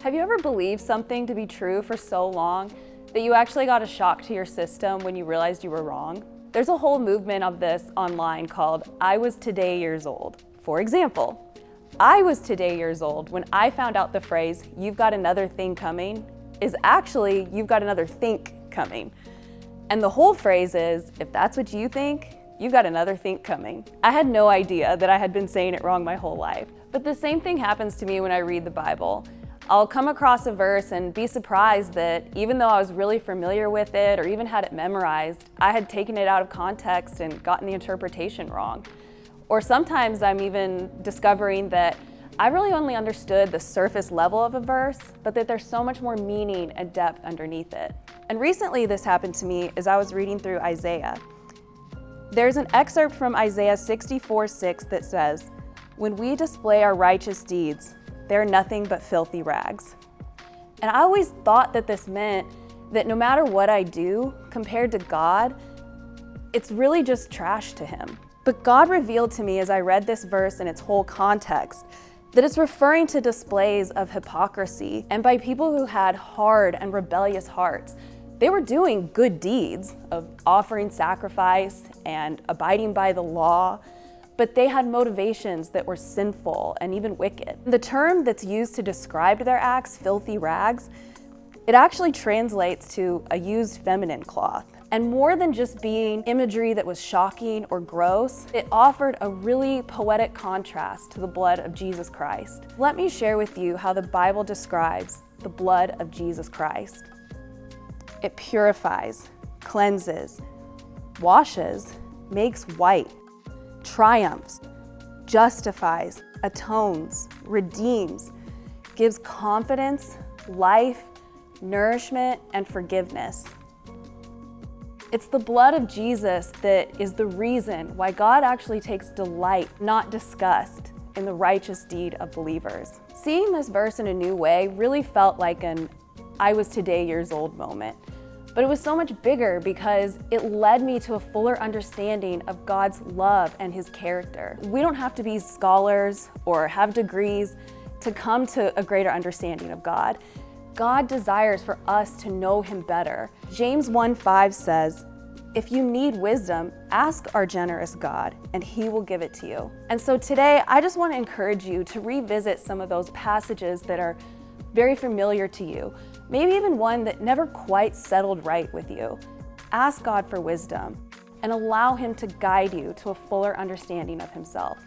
Have you ever believed something to be true for so long that you actually got a shock to your system when you realized you were wrong? There's a whole movement of this online called I was today years old. For example, I was today years old when I found out the phrase, "you've got another thing coming," is actually, "you've got another think coming." And the whole phrase is, if that's what you think, you've got another think coming. I had no idea that I had been saying it wrong my whole life. But the same thing happens to me when I read the Bible. I'll come across a verse and be surprised that even though I was really familiar with it or even had it memorized, I had taken it out of context and gotten the interpretation wrong. Or sometimes I'm even discovering that I really only understood the surface level of a verse, but that there's so much more meaning and depth underneath it. And recently this happened to me as I was reading through Isaiah. There's an excerpt from Isaiah 64:6 that says, "When we display our righteous deeds, they're nothing but filthy rags." And I always thought that this meant that no matter what I do, compared to God, it's really just trash to Him. But God revealed to me as I read this verse in its whole context that it's referring to displays of hypocrisy and by people who had hard and rebellious hearts. They were doing good deeds of offering sacrifice and abiding by the law, but they had motivations that were sinful and even wicked. The term that's used to describe their acts, filthy rags, it actually translates to a used feminine cloth. And more than just being imagery that was shocking or gross, it offered a really poetic contrast to the blood of Jesus Christ. Let me share with you how the Bible describes the blood of Jesus Christ. It purifies, cleanses, washes, makes white, triumphs, justifies, atones, redeems, gives confidence, life, nourishment, and forgiveness. It's the blood of Jesus that is the reason why God actually takes delight, not disgust, in the righteous deed of believers. Seeing this verse in a new way really felt like an I was today years old moment. But it was so much bigger because it led me to a fuller understanding of God's love and His character. We don't have to be scholars or have degrees to come to a greater understanding of God. God desires for us to know Him better. James 1:5 says, "If you need wisdom, ask our generous God, and He will give it to you." And so today, I just want to encourage you to revisit some of those passages that are very familiar to you, maybe even one that never quite settled right with you. Ask God for wisdom and allow Him to guide you to a fuller understanding of Himself.